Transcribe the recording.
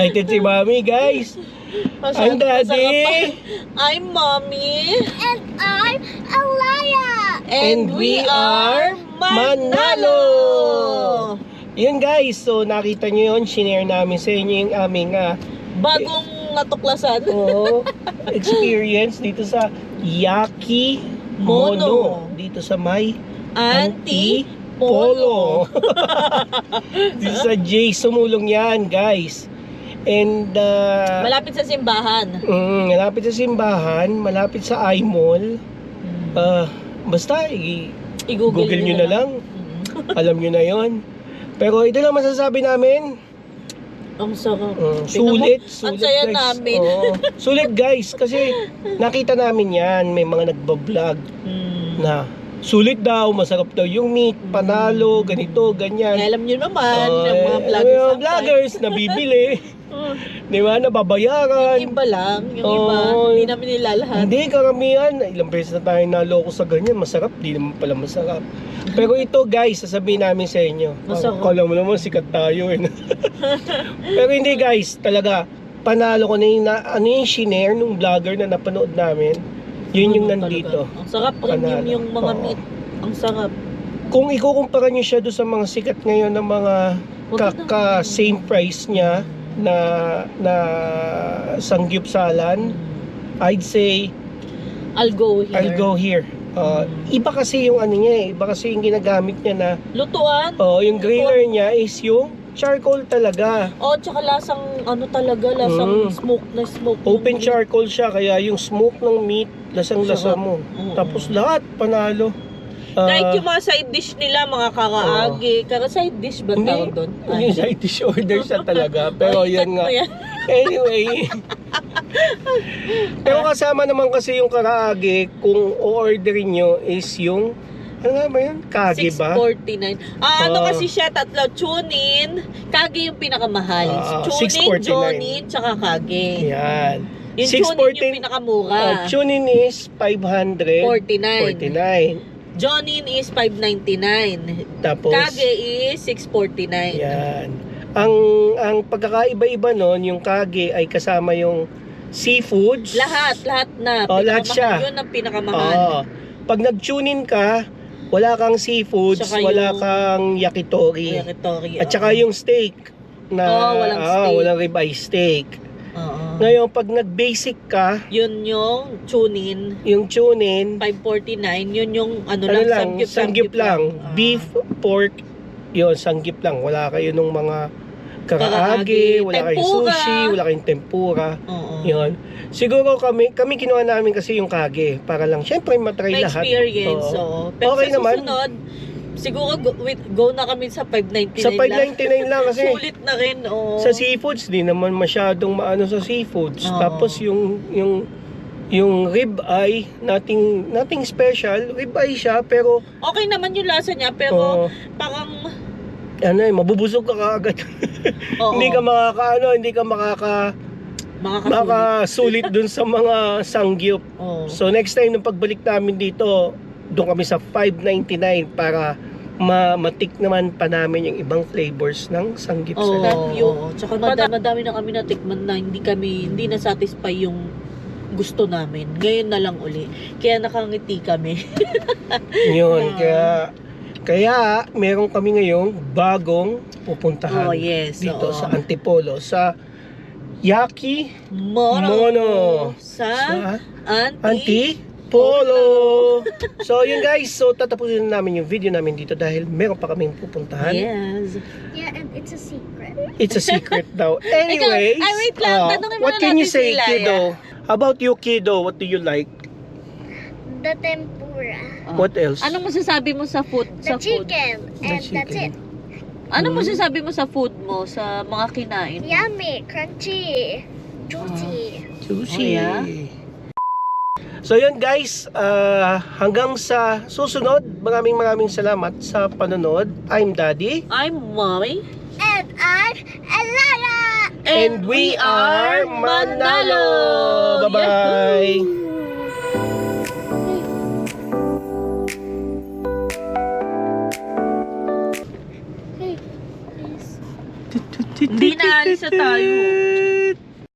Excited si Mami, guys. I'm Daddy. I'm Mommy. And I'm Alaya. And we are Manalo. Yun guys, so nakita nyo yun, shinare namin sa inyo yung aming Bagong natuklasan. experience dito sa Yaki Mono. Dito sa may Antipolo. Dito sa J. Sumulong yan guys. And malapit sa simbahan. Malapit sa simbahan, malapit sa iMall. Basta i-google nyo na lang. Alam nyo na yon. Pero ito lang masasabi namin. Ang sarap. Sulit ang saya guys. namin. Sulit guys kasi nakita namin yan. May mga nagbablog na sulit daw, masarap daw yung meat, panalo, ganito, ganyan. Alam nyo naman, yung mga vloggers na bibili. Di ba? Nababayaran. Yung iba lang, yung iba, hindi namin nilalahat. Hindi, karamihan. Ilang beses na tayo naloko sa ganyan. Masarap, di naman pala masarap. Pero ito guys, sasabihin namin sa inyo. Masarap. Kala mo naman, sikat tayo eh. Pero hindi guys, talaga, panalo ko na yung, ano yung shinare nung vlogger na napanood namin. Yun yung Ano nandito. talaga. Ang sarap, premium Panalo. yung mga Oo. meat. Ang sarap. Kung ikukumpara nyo siya doon sa mga sikat ngayon ng mga same price niya na sangyupsalan, I'd say I'll go here. I'll go here. Iba kasi yung ano niya eh, iba kasi yung ginagamit niya na Lutuan. yung griller niya is yung charcoal talaga. Oh, tsaka lasang ano talaga, lasang smoke na smoke. Open charcoal siya kaya yung smoke ng meat lasang-lasa mo. Oo. Tapos lahat panalo. Kahit yung mga side dish nila, mga karaage. Side dish ba Hindi, tawag doon? yung side dish order siya talaga. Pero yan nga. Anyway. Pero kasama naman kasi yung karaage, kung o-orderin nyo is yung, ano nga ba yun? Kage ba? 649. Ano kasi siya, tatlo. Tune-in. Kage yung pinakamahal. Tune-in, 649. Jonin, tsaka kage. Yan. Yung tune-in yung pinakamura. Tune-in is 549. Jonin is 599. Tapos, Kage is 649. yan. Ang pagkakaiba-iba nun, yung kage ay kasama yung seafoods. Lahat na. Lahat siya. Yun ang pinakamahal. Pag nag-tune-in ka, wala kang seafoods, Tsaka wala yung kang yakitori. Yakitori. At saka yung steak na walang steak. walang ribeye steak. Oo. Ngayon, pag nag-basic ka, Yun yung tune-in. yung tune-in, 549. Yun yung ano ano lang, lang, sanggip lang. Ah. Beef, pork, yun, sanggip lang. Wala kayo nung mga karaage, Karaage, wala kayong tempura. sushi, wala kayong tempura. Oo. Yun. Siguro kami kinuha namin kasi yung kage para lang syempre matry May lahat. experience. Oo. Oo. Pero Okay sa naman. susunod, siguro go na kami sa 599 Sa 599 lang kasi Sulit na rin. Oo. sa seafoods di naman masyadong maano sa seafoods. Oo. Tapos yung rib eye, nothing special. Rib eye siya pero Okay naman yung lasa niya, pero parang mabubusog ka kaagad. oo, Hindi ka makakasulit dun sa mga sangyup. Oo. So next time nung pagbalik namin dito, doon kami sa 599 para matik naman pa namin yung ibang flavors ng sangyup sa Oo. lahat. Oo. Tsaka madami na kami natikman na hindi na satisfy yung gusto namin. Ngayon na lang uli. Kaya nakangiti kami. Yun, kaya meron kami ngayong bagong pupuntahan Oh, yes. dito Oo. sa Antipolo, sa Yaki Mono. Sa Antipolo. So yun guys, so tatapusin na namin yung video namin dito dahil meron pa kaming pupuntahan. Yes. Yeah, and it's a secret. It's a secret daw. Anyways, Ikaw, wait lang, tanungin mo what na can you natin say, si Laya. kiddo? How about you, kiddo? What do you like? The tempura. What else? Anong masasabi mo sa food? The chicken. And The that's it. chicken. Anong masasabi mo sa food mo, sa mga kinain? Yummy, crunchy, juicy. Sushi. Oh, yeah? So yun guys, hanggang sa susunod, maraming salamat sa panonood. I'm Daddy. I'm Mommy. And I'm Alaya. And we are Manalo! Bye-bye! Hindi na alis na tayo.